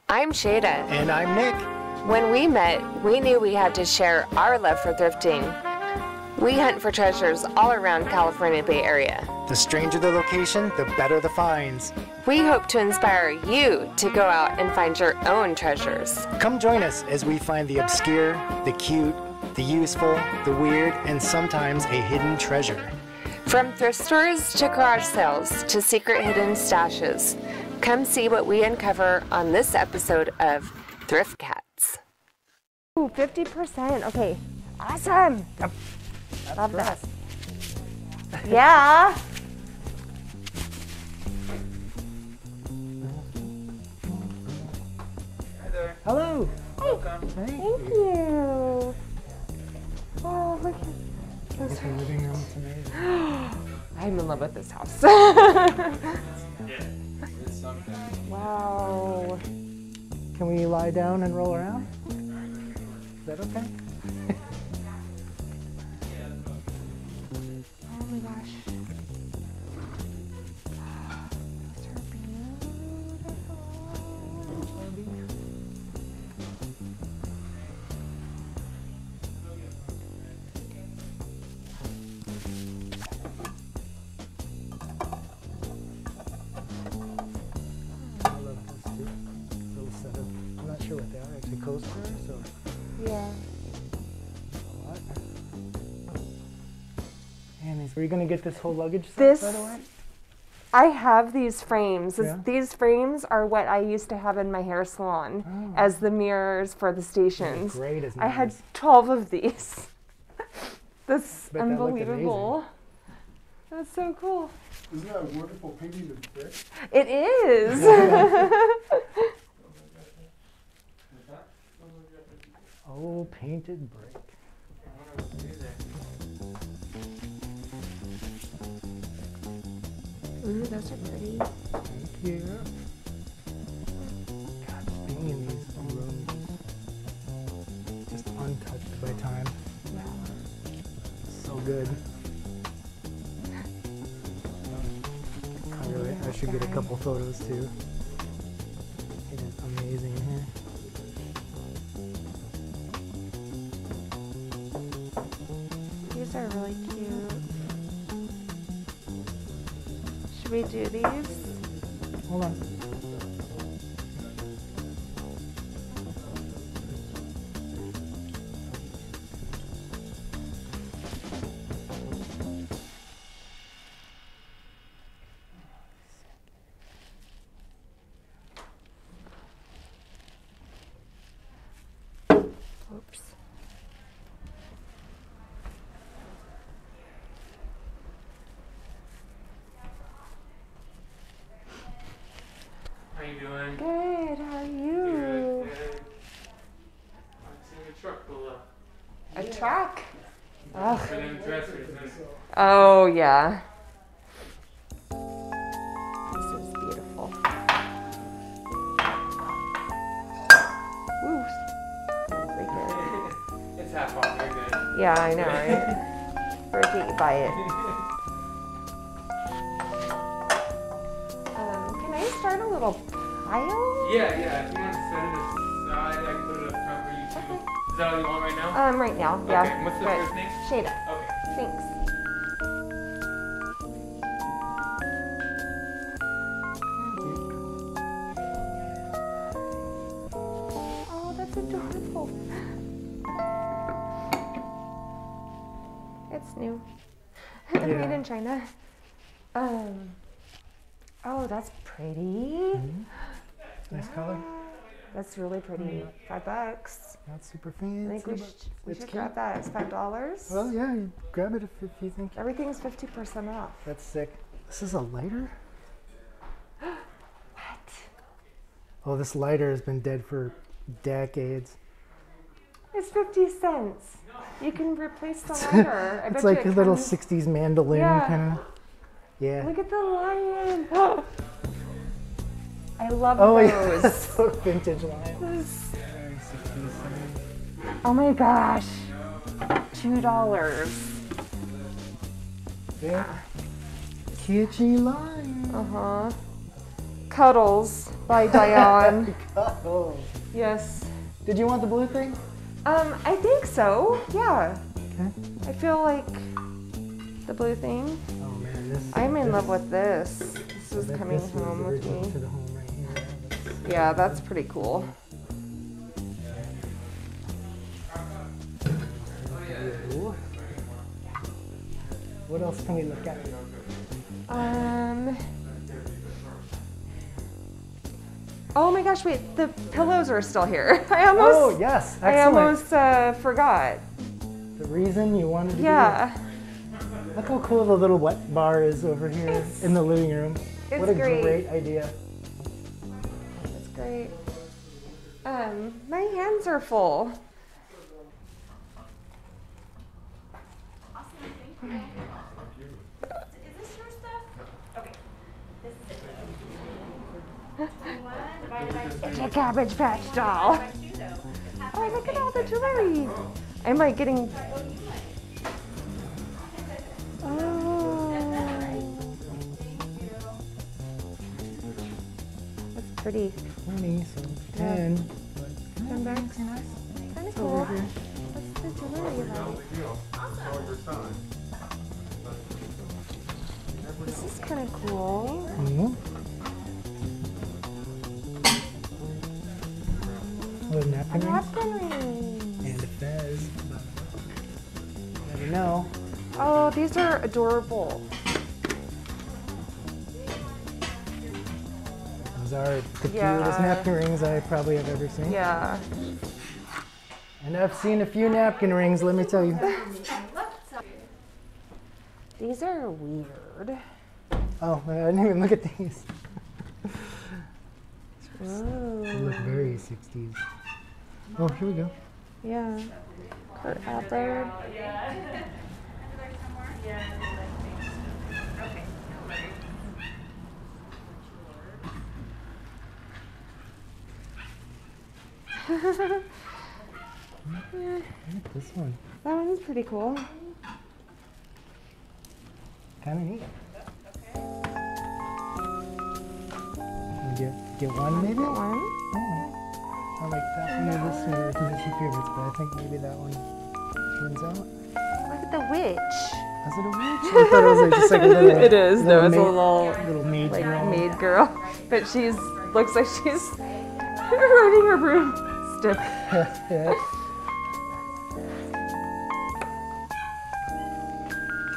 I'm Shada. And I'm Nick. When we met, we knew we had to share our love for thrifting. We hunt for treasures all around California Bay Area. The stranger the location, the better the finds. We hope to inspire you to go out and find your own treasures. Come join us as we find the obscure, the cute, the useful, the weird, and sometimes a hidden treasure. From thrift stores to garage sales to secret hidden stashes, come see what we uncover on this episode of Thrift Cats. Ooh, 50%. Okay, awesome. Yep. Love that. Yeah. Hi there. Hello. Welcome. Thank you. Oh, look at It's a living room. It's amazing. I'm in love with this house. Yeah, it's something. Wow. Can we lie down and roll around? Is that okay? Oh my gosh. These are beautiful. I love this too. Little set of, I'm not sure what they are, actually coasters or Yeah. what? And were you going to get this whole luggage set, This- by the way? I have these frames. Yeah. These frames are what I used to have in my hair salon as the mirrors for the stations. Great as I had mirrors. 12 of these. That's Bet that looked unbelievable. That's so cool. Isn't that a wonderful painting of brick? It is. Oh, painted brick. Ooh, those are pretty. Thank you. God, just being in these rooms, just untouched by time. So good. I should get a couple photos too. It is amazing here. These are really cute. Should we do these? Hold on. Oops. How you doing? Good, how are you? Good. I'm seeing a truck pull up. A truck? Ugh. For them dressers. Oh, yeah. This is beautiful. Woo. Right there. It's half off. You're good. Yeah, I know, right? Forget you buy it. Can I start a little pile? Yeah. If you want to set it aside, I can put it up front for you too. Is that all you want right now? Right now, yeah. Okay. And what's the Good. first name? Shada. Okay. Thanks. Oh, that's adorable. It's new. Made Yeah. in China. Oh, that's pretty. Nice color. That's really pretty. $5. Not super I fancy. think we but should it's grab cute. that. It's $5. Well, yeah, you grab it if you think Everything's 50% off. that's sick. This is a lighter? What? Oh, this lighter has been dead for decades. It's 50 cents. You can replace the lighter. I bet It's you like a it little comes- 60s mandolin Yeah. kind of. Yeah. Look at the lion. I love Oh, yeah. those. That's so vintage lion. This- Very 60s. Oh my gosh. $2. Yeah. Kitschy lion. Uh-huh. Cuddles by Diane. Oh. Yes. Did you want the blue thing? I think so. Yeah. Okay. I feel like the blue thing. Oh man, this. I'm in love with this. This is this coming was home with original me. to the home right here. Yeah, that's pretty cool. Ooh. What else can we look at? Oh my gosh, wait, the pillows are still here. I almost, Oh yes, excellent. I almost forgot. The reason you wanted to Yeah, do it. Look how cool the little wet bar is over here in the living room. it's What a great. great idea. That's great. My hands are full. It's a Cabbage Patch doll. Oh, look at all the jewelry. I'm like getting. Oh. That's pretty. 20, so 10. $10. Kind of cool. What's the jewelry like? This is kind of cool. Mm-hmm. Oh, A napkin rings napkin ring. and a fez. Never know. Oh, these are adorable. Those are the Yeah. cutest napkin rings I probably have ever seen. Yeah. And I've seen a few napkin rings, let me tell you. These are weird. Oh, I didn't even look at these. They Ooh. look very 60s. Oh, here we go. Yeah. Kurt Adler. Yeah, Look at this one. that one's pretty cool. Kind of neat. Get one maybe? That one. I like that one or this one are my two favorites, but I think maybe that one wins out. Look at the witch. Is it a witch? I thought it was like just like a little. It is. No, it's a maid, little maid like girl. maid girl, but she's looks like she's riding her broomstick. Yeah.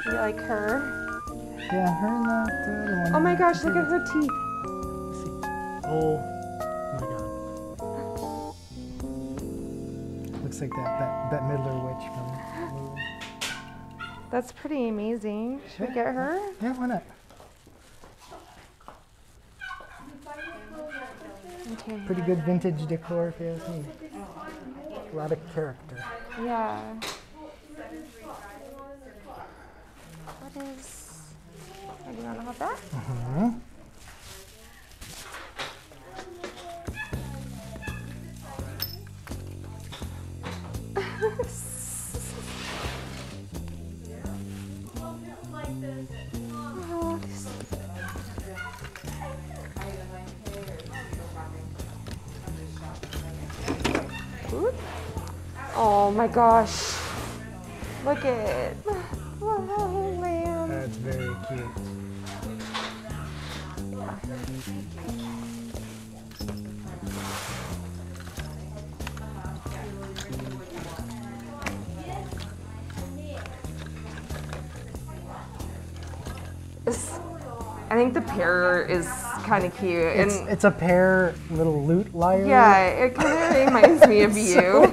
You like her? Yeah, her and that other one. Oh my gosh, look at her teeth. Oh my god. Looks like that Bette Midler witch from. That's pretty amazing. Should we get her? Yeah, why not? Okay. Pretty good vintage decor if you ask me. A lot of character. Yeah. What is... Oh, do you want to hold that? Uh-huh. Oh my gosh. Look at oh, lamb. That's very cute. I think the pear is kind of cute. And It's a pear little loot liar. yeah, it kind of reminds me of you.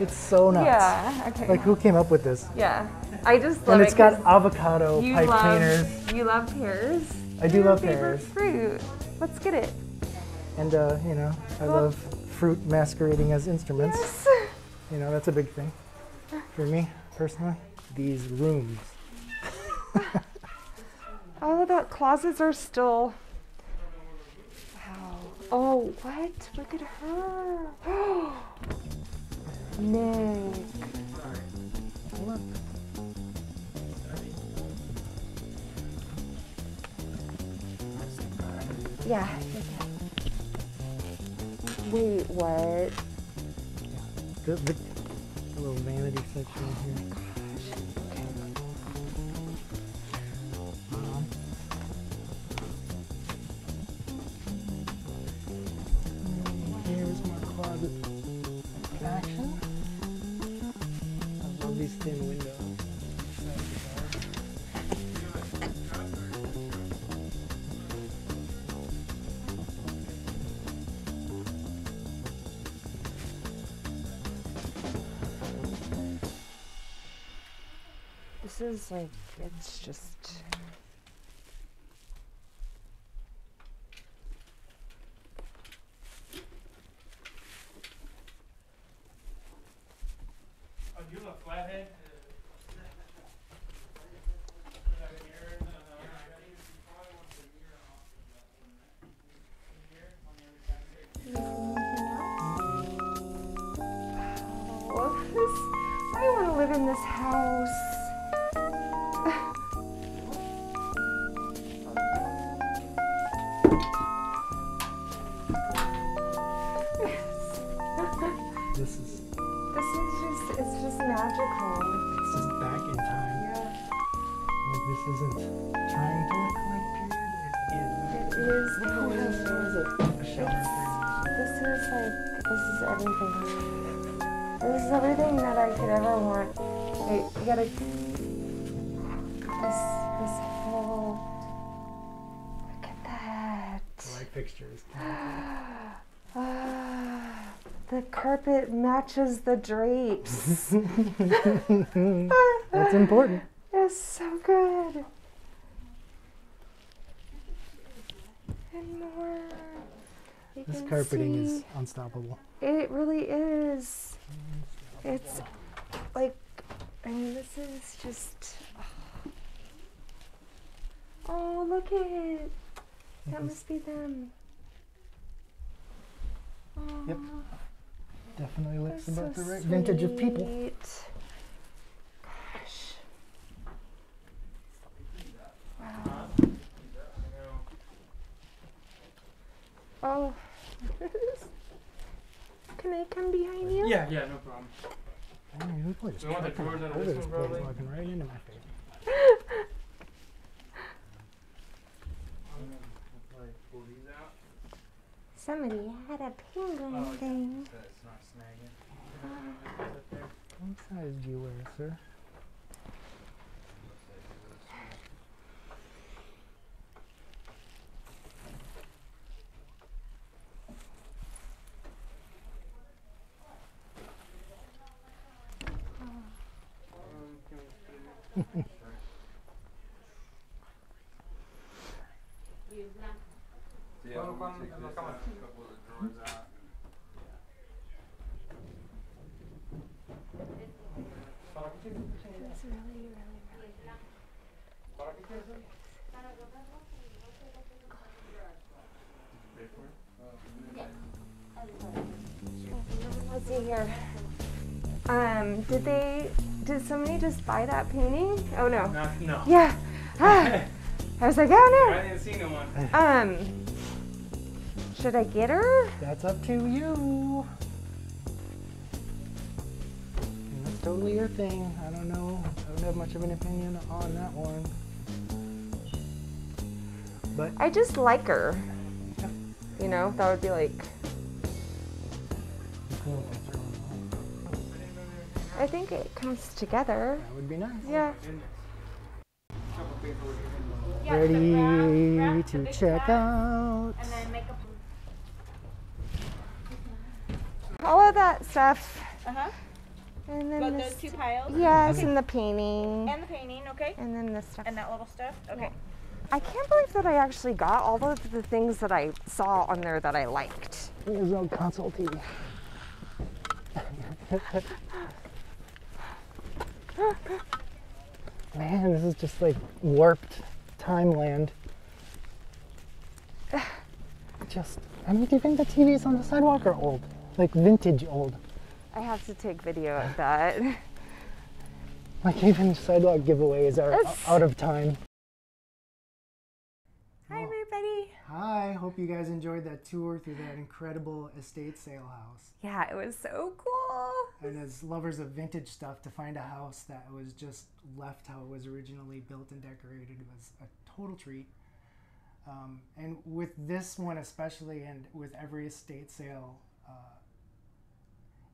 It's so nuts. Yeah, okay. Like who came up with this? Yeah. I just love And it. it's got 'cause avocado you pipe love, cleaners. You love pears. I do Your love favorite pears. fruit. Let's get it. And you know, I love fruit masquerading as instruments. Yes. You know, that's a big thing for me personally. These rooms. Oh, the closets are still. Wow. Oh, what? Look at her. Nick. Look. Yeah. Wait, what? The little vanity section here. Here's my closet action. I love these thin windows. This is like, it's just. Oh, do you have a flathead? I want to live in this house. It's just magical. It's just back in time. Yeah. Like this isn't trying to look like period. It is. What is it? A shower This is everything. This is everything that I could ever want. Wait, you gotta. This whole. Look at that. light fixtures. The carpet matches the drapes. That's important. It's so good. And more. You This can carpeting see. is unstoppable. It really is. It's like, I mean, this is just. Oh, look at it. That must be them. Oh, Yep. Definitely looks that's about so the right vintage of people. sweet. Gosh. Wow. Oh. Can I come behind you? Yeah, no problem. Man, we probably just We want the trucking drawers out of over this this one, place, probably. walking right into my face. Pull these out. Somebody had a penguin thing. It's not snagging. What size do you wear, sir? Yeah, we'll take this out, a couple of the drawers out. It's really, really, really Let's see here. Did somebody just buy that painting? Oh no. No. Yeah. Ah. I was like, oh I didn't see no one. no. Should I get her? That's up to you. And that's totally your thing. I don't know. I don't have much of an opinion on that one. But I just like her. You know, that would be like. cool. I think it comes together. That would be nice. Yeah. Ready to check out. And then make All of that stuff. a And then both this. those two piles. Yes, and the painting. And the painting, okay. And then this stuff. And that little stuff, okay. I can't believe that I actually got all of the things that I saw on there that I liked. There's no console TV. Man, this is just like warped timeland. I mean, even the TVs on the sidewalk are old, like vintage old. I have to take video of that. Like even sidewalk giveaways are out of time. Hi, everybody. Hi. Hi, hope you guys enjoyed that tour through that incredible estate sale house. Yeah, it was so cool. And as lovers of vintage stuff, to find a house that was just left how it was originally built and decorated was a total treat. And with this one especially, and with every estate sale,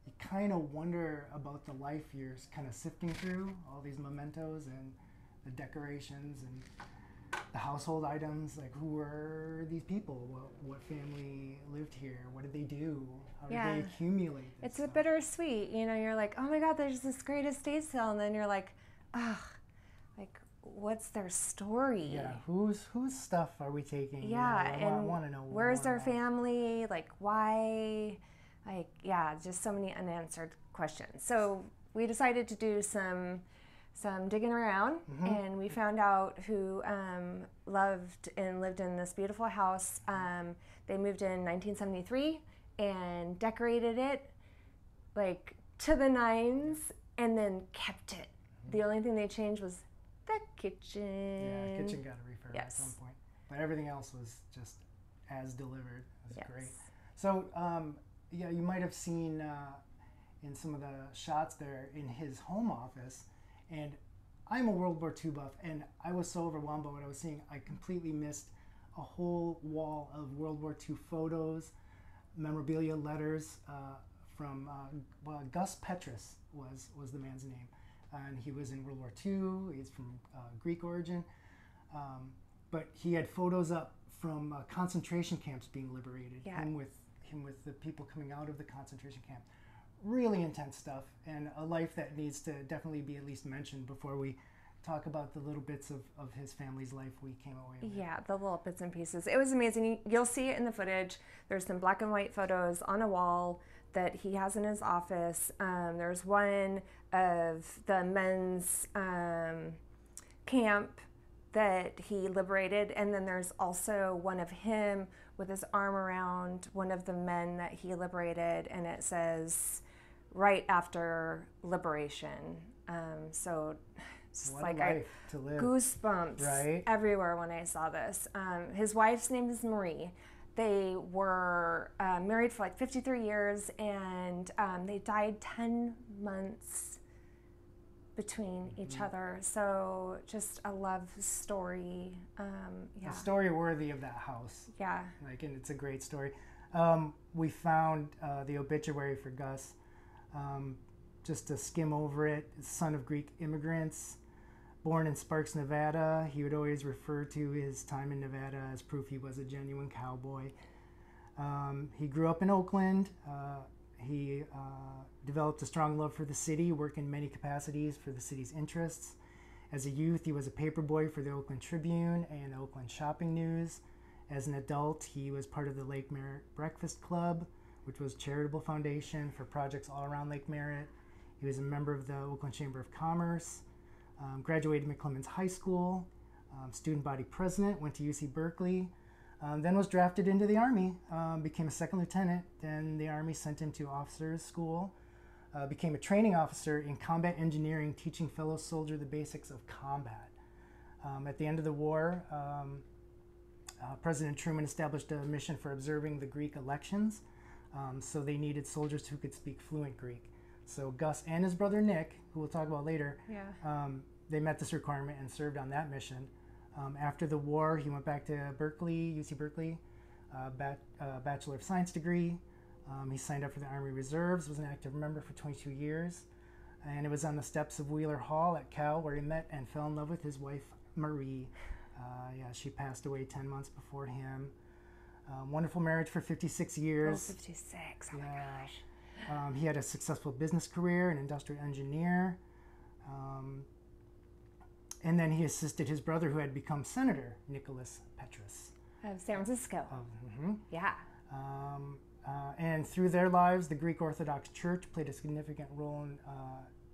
you kind of wonder about the life you're kind of sifting through, all these mementos and the decorations and the household items. Like, who were these people? What family lived here? What did they do? How did they accumulate this It's stuff? a bittersweet. You know, you're like, oh my God, there's this great estate sale. And then you're like, ugh, like, what's their story? Yeah, whose stuff are we taking? Yeah, You know, I and want to know where's more their about. family? Like, why? Like, yeah, just so many unanswered questions. So we decided to do some digging around, and we found out who loved and lived in this beautiful house. They moved in 1973 and decorated it like to the nines, and then kept it. The only thing they changed was the kitchen. Yeah, kitchen got a refurb at some Yes. point, but everything else was just as delivered. It was Yes. great. So yeah, you might have seen in some of the shots there in his home office, and I'm a World War II buff, and I was so overwhelmed by what I was seeing, I completely missed a whole wall of World War II photos, memorabilia, letters from Gus Petrus was the man's name, and he was in World War II. He's from Greek origin, but he had photos up from concentration camps being liberated. Yeah. Him with the people coming out of the concentration camp. Really intense stuff, and a life that needs to definitely be at least mentioned before we talk about the little bits of his family's life we came away with. Yeah, the little bits and pieces. It was amazing. You'll see it in the footage. There's some black and white photos on a wall that he has in his office. There's one of the men's camp that he liberated, and then there's also one of him with his arm around one of the men that he liberated, and it says right after liberation. So it's What like a life to live. goosebumps Right? everywhere when I saw this. His wife's name is Marie. They were married for like 53 years, and they died 10 months between each other. So just a love story. Yeah. A story worthy of that house. Yeah. Like, and it's a great story. We found the obituary for Gus. Just to skim over it, son of Greek immigrants, born in Sparks, Nevada. He would always refer to his time in Nevada as proof he was a genuine cowboy. He grew up in Oakland. He developed a strong love for the city, worked in many capacities for the city's interests. As a youth, he was a paperboy for the Oakland Tribune and the Oakland Shopping News. As an adult, he was part of the Lake Merritt Breakfast Club, which was a charitable foundation for projects all around Lake Merritt. He was a member of the Oakland Chamber of Commerce, graduated McClemens High School, student body president, went to UC Berkeley, then was drafted into the Army, became a second lieutenant. Then the Army sent him to officers school, became a training officer in combat engineering, teaching fellow soldiers the basics of combat. At the end of the war, President Truman established a mission for observing the Greek elections, so they needed soldiers who could speak fluent Greek. So Gus and his brother Nick, who we'll talk about later, they met this requirement and served on that mission. After the war, he went back to Berkeley, UC Berkeley, Bachelor of Science degree. He signed up for the Army Reserves, was an active member for 22 years. And it was on the steps of Wheeler Hall at Cal where he met and fell in love with his wife, Marie. She passed away 10 months before him. Wonderful marriage for 56 years. Oh, 56. Oh my gosh. He had a successful business career, an industrial engineer. And then he assisted his brother, who had become Senator, Nicholas Petrus. Of San Francisco. Yeah. And through their lives, the Greek Orthodox Church played a significant role in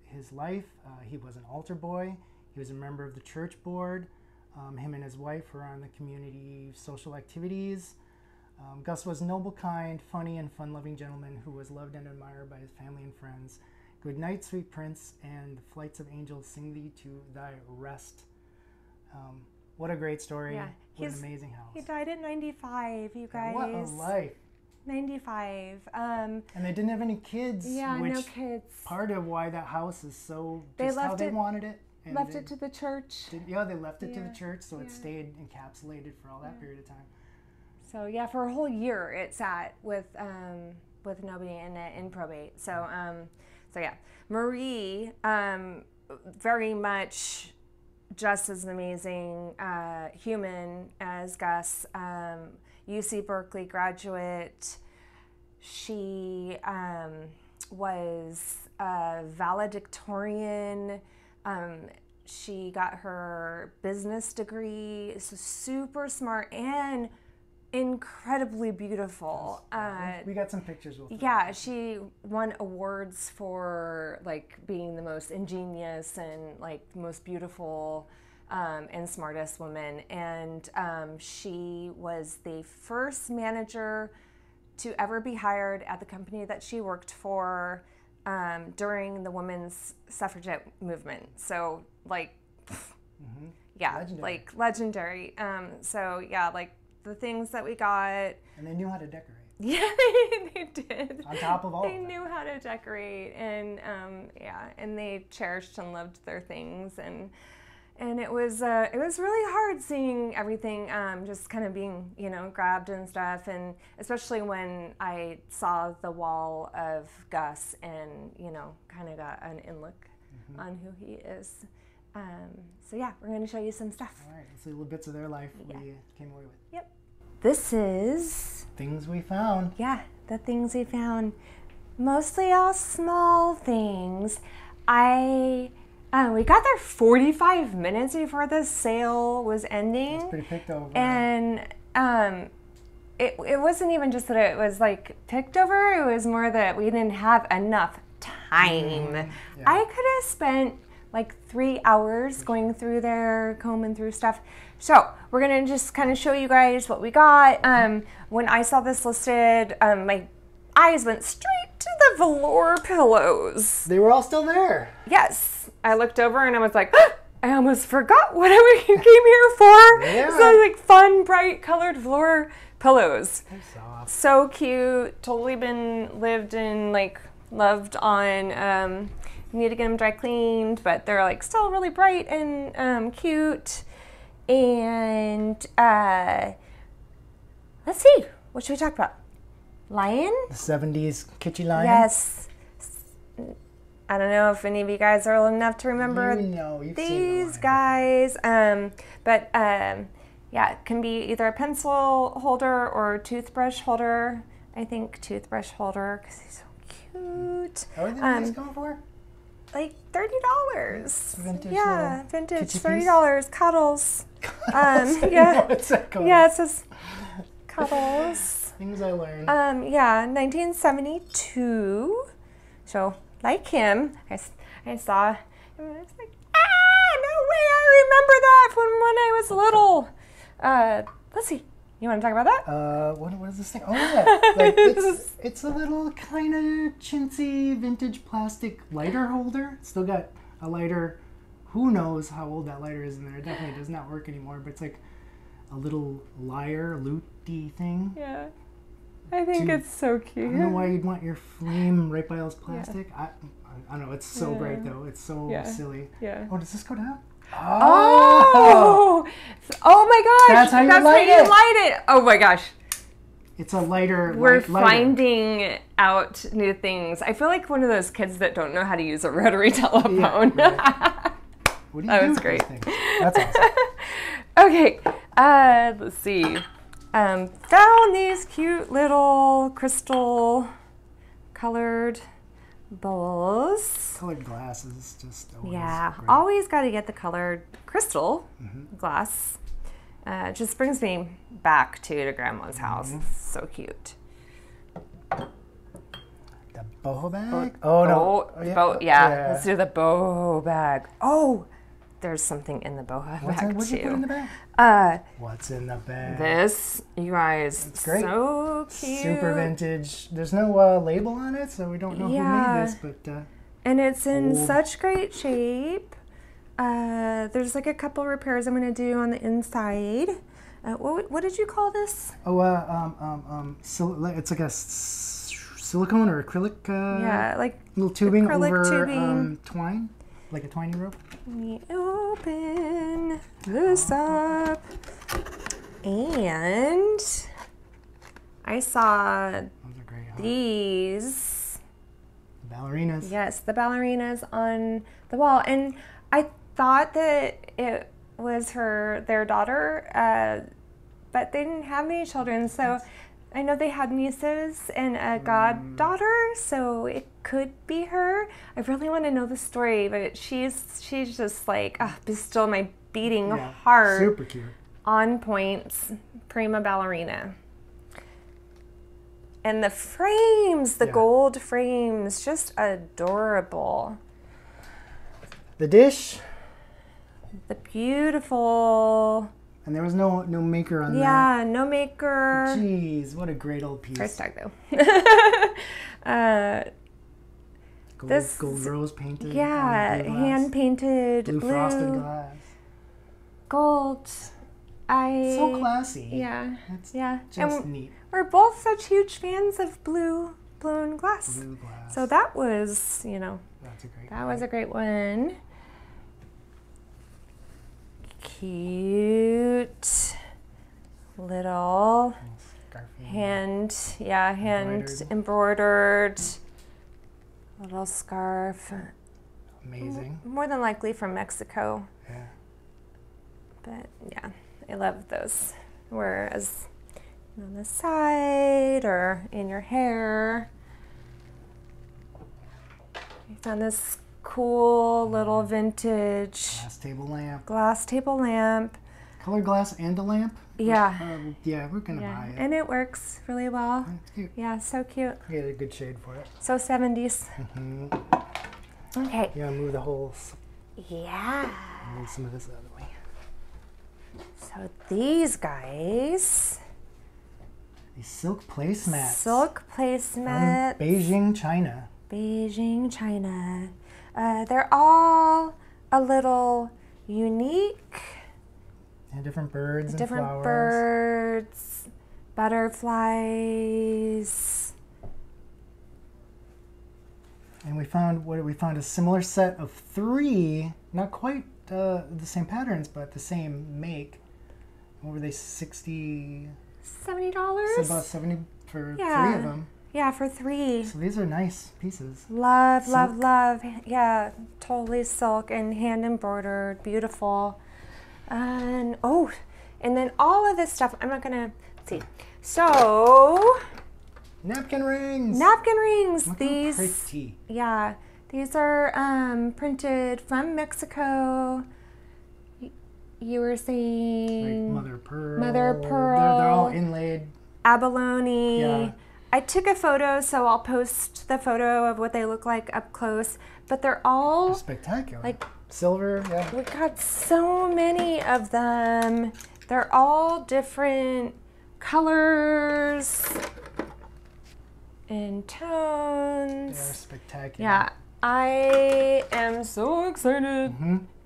his life. He was an altar boy. He was a member of the church board. Him and his wife were on the community social activities. Gus was noble, kind, funny, and fun-loving gentleman who was loved and admired by his family and friends. Good night, sweet prince, and the flights of angels sing thee to thy rest. What a great story. Yeah. What an amazing house. He died at 95, you guys. What a life. 95. And they didn't have any kids. Yeah, which no kids. Part of why that house is so They just how left they it- wanted it. And Left they it to the church. yeah, they left it to Yeah, the church, so yeah. it stayed encapsulated for all that period of time. So yeah, for a whole year it sat with nobody in it in probate. So yeah, Marie, very much just as an amazing human as Gus. UC Berkeley graduate. She was a valedictorian. She got her business degree. So super smart and incredibly beautiful. We got some pictures with her. Yeah, she won awards for like being the most ingenious and like most beautiful and smartest woman. And she was the first manager to ever be hired at the company that she worked for during the women's suffragette movement. So like, yeah, Legendary. like legendary. So yeah, like the things that we got. And they knew how to decorate. Yeah, they did. On top of all they of that. knew how to decorate, and yeah, and they cherished and loved their things, and it was really hard seeing everything just kind of being grabbed and stuff, and especially when I saw the wall of Gus and kind of got an in look on who he is. So yeah, we're going to show you some stuff. All right, let's see little bits of their life we came away with. Yep. This is Things we found. the things we found. Mostly all small things. We got there 45 minutes before the sale was ending. It's pretty picked over. And it wasn't even just that it was like picked over, it was more that we didn't have enough time. Yeah. I could have spent like 3 hours going through there, combing through stuff. So we're gonna just kind of show you guys what we got. When I saw this listed, my eyes went straight to the velour pillows. They were all still there. Yes, I looked over and I was like, I almost forgot what we came here for. Yeah. So like fun, bright colored velour pillows. They're soft. So cute, totally been lived in, like loved on. Need to get them dry cleaned, but they're like still really bright and cute. And let's see, what should we talk about? Lion? The 70s kitschy lion. Yes. I don't know if any of you guys are old enough to remember You've seen these the guys. But yeah, it can be either a pencil holder or toothbrush holder. I think toothbrush holder because he's so cute. How are these going for? Like $30. Vintage Yeah, little vintage. kitschy $30. Cuddles. Yeah. What's that called? Yeah, it says Cuddles. Things I learned. Yeah, 1972. So, like him, I saw him and I was like, no way, I remember that from when I was little. Let's see. You want to talk about that? What is this thing? Oh yeah, like it's a little kind of chintzy vintage plastic lighter holder. It's still got a lighter. Who knows how old that lighter is in there? It definitely does not work anymore. But it's like a little lute-y thing. Yeah. I think it's so cute. I don't know why you'd want your flame right by all this plastic. I don't know. It's so bright though. It's so silly. Yeah. Oh, does this go down? Oh! Oh my gosh! That's how you light it. Oh my gosh. It's a lighter. We're lighter. finding out new things. I feel like one of those kids that don't know how to use a rotary telephone. Yeah, right. What do you That do was with great. those things? That's awesome. Okay, let's see. Found these cute little crystal colored bowls. Colored glasses, just always Yeah, great. always got to get the colored crystal glass. It just brings me back to Grandma's house. It's so cute. The boho bag? Oh no. Yeah. Let's do the boho bag. Oh, there's something in the boho bag What'd too. you put in the bag? What's in the bag? This, you guys, It's great. so cute. Super vintage. There's no label on it, so we don't know who made this, but And it's in old. such great shape. There's like a couple repairs I'm going to do on the inside. What did you call this? Oh, it's like a silicone or acrylic. Yeah, like little tubing acrylic over tubing. twine, like a twiny rope. Let me open this up. And I saw Those are great. Huh? these. Ballerinas. Yes, the ballerinas on the wall. And I thought that it was their daughter, but they didn't have any children. So I know they had nieces and a goddaughter, so it could be her. I really want to know the story, but she's just like, be still my beating heart. Super cute. On points, prima ballerina. And the frames, the gold frames, just adorable. The dish. The beautiful. And there was no maker on that. Yeah, no maker. Jeez, what a great old piece. Price tag though. Gold rose painted. Yeah, hand painted. Blue frosted glass. Gold. So classy. Yeah. That's just and neat. we're both such huge fans of blown glass. Blue glass. So that was, That's a great that was a great one. Cute little hand embroidered little scarf. Amazing. More than likely from Mexico. Yeah. But yeah, I love those. Whereas on the side or in your hair. I found this cool little vintage glass table lamp. Colored glass and a lamp? Yeah. Yeah, we're going to buy it. And it works really well. It's cute. Yeah, so cute. We get a good shade for it. So 70s. Mm-hmm. Okay. You want to move the whole... Yeah. Move some of this out of the way. So these guys... These silk placemats. Silk placemats. From Beijing, China. Beijing, China. They're all a little unique. And different birds and flowers. Different birds, butterflies. And we found a similar set of 3, not quite the same patterns, but the same make. What were they, $60? $70? So about 70 for 3 of them. Yeah, for 3. So these are nice pieces. Love, silk. Love. Yeah, totally silk and hand embroidered, beautiful. And then all of this stuff, I'm not gonna see. So napkin rings. Napkin rings. Look these how pretty. Yeah, these are printed from Mexico. You were saying like mother of pearl. Mother of pearl. They're all inlaid. Abalone. Yeah. I took a photo, so I'll post the photo of what they look like up close. But they're all They're spectacular. like silver. Yeah. we got so many of them. They're all different colors and tones. They're spectacular. Yeah, I am so excited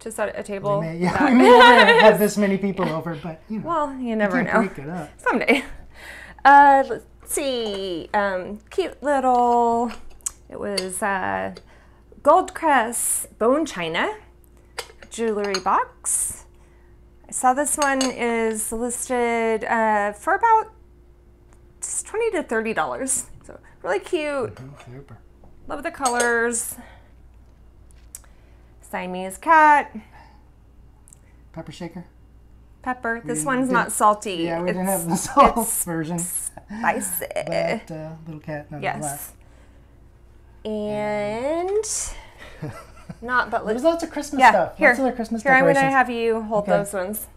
to set a table. We may never have this many people over, but well, you never know. Break it up. Someday. Let's see. Cute little. It was Goldcrest bone china jewelry box. I saw this one is listed for about $20 to $30. So really cute. Super. Love the colors. Siamese cat. Pepper shaker. Pepper. This one's not salty. Yeah, we didn't have the salt version. Spicy. But little cat nonetheless. Yes. And not but there's lots of Christmas yeah, stuff. Here, lots of Christmas here I'm decorations. gonna have you hold those ones.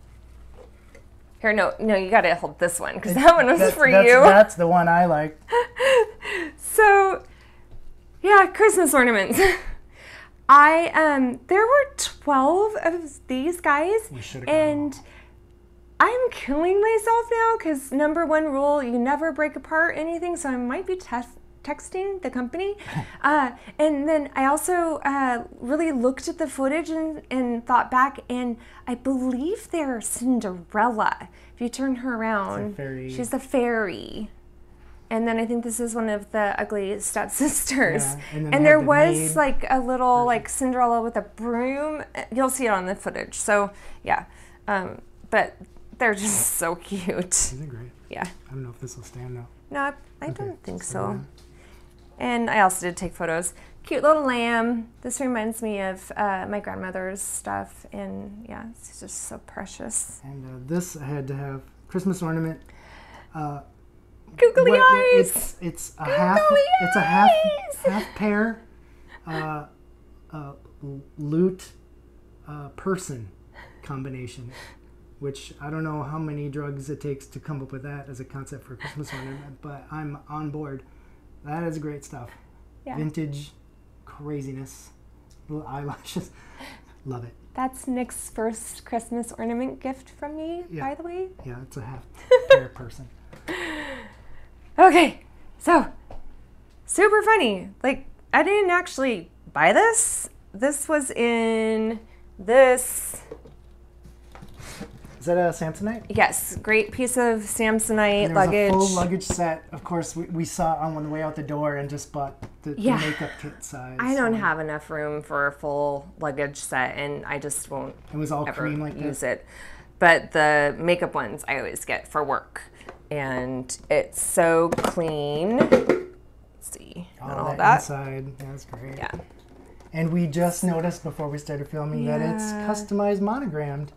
Here, no, you gotta hold this one because that one was for you. That's the one I like. So, yeah, Christmas ornaments. There were 12 of these guys, and I'm killing myself now because number 1 rule, you never break apart anything, so I might be texting the company. And then I also really looked at the footage and thought back, and I believe they're Cinderella. If you turn her around, she's the fairy. And then I think this is one of the ugly stepsisters. Yeah, and there was like a little like Cinderella with a broom. You'll see it on the footage. So yeah, but they're just so cute. Isn't great? Yeah. I don't know if this will stand though. No, I don't think so. And I also did take photos. Cute little lamb. This reminds me of my grandmother's stuff, and yeah, it's just so precious. And this I had to have Christmas ornament. Googly eyes. It's a half. It's a half pear. Lute person combination, which I don't know how many drugs it takes to come up with that as a concept for a Christmas ornament, but I'm on board. That is great stuff. Yeah. Vintage craziness. Little eyelashes. Love it. That's Nick's first Christmas ornament gift from me, by the way. Yeah, it's a half pear person. Okay, so super funny. Like, I didn't actually buy this. This was in this. Is that a Samsonite? Yes, great piece of Samsonite luggage. A full luggage set. Of course, we saw it on the way out the door and just bought the makeup kit size. I don't have enough room for a full luggage set, and I just won't. It was all ever cream like use this. it. But the makeup ones I always get for work, and it's so clean. Let's see, and all that inside. That's great. Yeah. And we just noticed before we started filming that it's customized, monogrammed.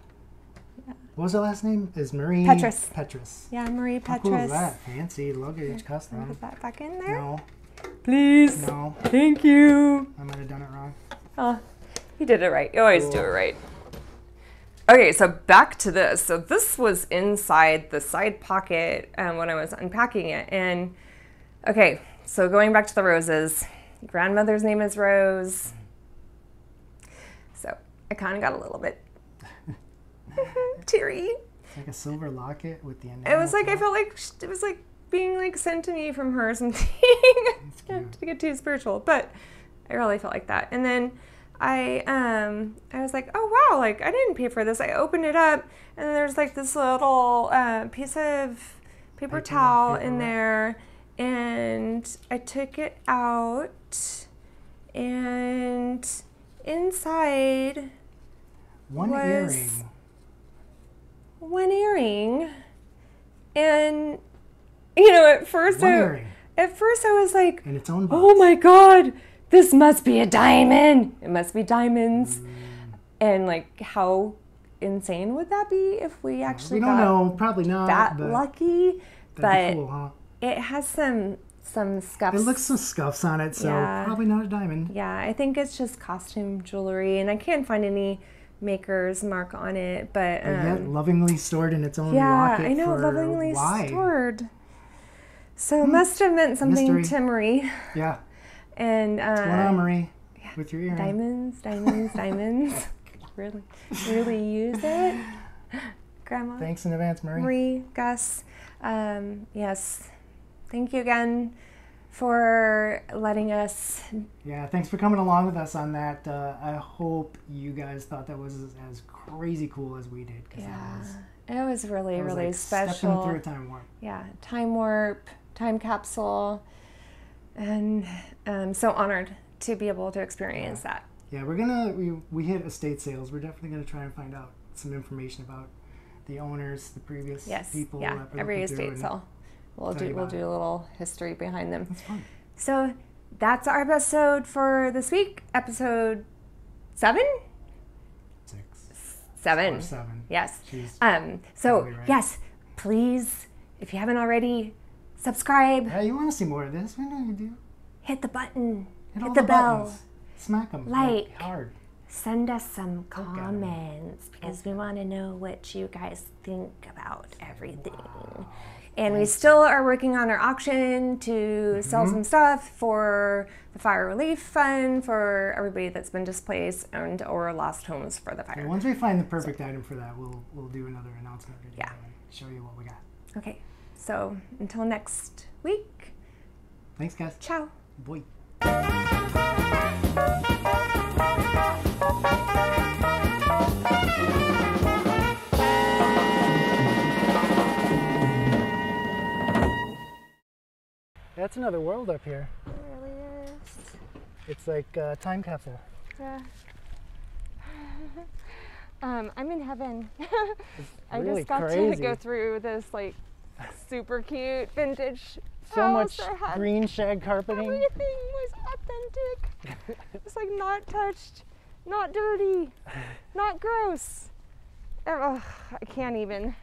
What was her last name? Is Marie Petrus. Yeah, Marie Petrus. How cool is that? Fancy luggage custom. Put that back in there. No. Please. No. Thank you. I might have done it wrong. Oh, you did it right. You always do it right. Okay, so back to this. So this was inside the side pocket when I was unpacking it. And okay, so going back to the roses. Grandmother's name is Rose. So I kind of got a little bit teary. It's like a silver locket with the end. It was like, I felt like it was like being like sent to me from her or something. Not to get too spiritual, but I really felt like that. And then I was like, oh wow, like I didn't pay for this. I opened it up, and then there's like this little piece of paper towel in there, and I took it out, and inside one earring. One earring, and you know, at first I was like, in its own box. Oh my god, this must be a diamond. It must be diamonds. And like, how insane would that be if we actually we don't know, probably not that lucky? That'd be cool, huh? It has some scuffs. It looks some scuffs on it, so probably not a diamond. Yeah, I think it's just costume jewelry, and I can't find any maker's mark on it, but yet lovingly stored in its own yeah, locket. I know, lovingly stored. So it must have meant something to Marie. Yeah. And what's going on, Marie? With your earring. Diamonds. really use it, Grandma. Thanks in advance, Marie. Marie, Gus. Yes. Thank you again for letting us. Yeah, thanks for coming along with us on that. I hope you guys thought that was as crazy cool as we did. It was really like special. Stepping through a time warp. Yeah, time warp, time capsule, and I'm so honored to be able to experience that. Yeah, we hit estate sales. We're definitely gonna try and find out some information about the owners, the previous people. Yeah, every estate sale. We'll do a little history behind them. That's fun. So that's our episode for this week. Episode 7? 6. 7. Or 7. Yes. So right. Yes, please, if you haven't already, subscribe. Yeah, you want to see more of this? We know you do. Hit the button. Hit the bell. Buttons. Smack them. Like hard. Send us some comments because we want to know what you guys think about everything. Wow. And we still are working on our auction to sell some stuff for the fire relief fund for everybody that's been displaced and or lost homes for the fire. Yeah, once we find the perfect item for that, we'll do another announcement video and show you what we got. Okay, so until next week, Thanks, guys. Ciao. Boy. That's another world up here. It really is. It's like a time capsule. Yeah. I'm in heaven. I really just got to crazy. go through this like super cute vintage So house much that had green shag carpeting. everything was authentic. It's like not touched, not dirty, not gross. Oh, I can't even.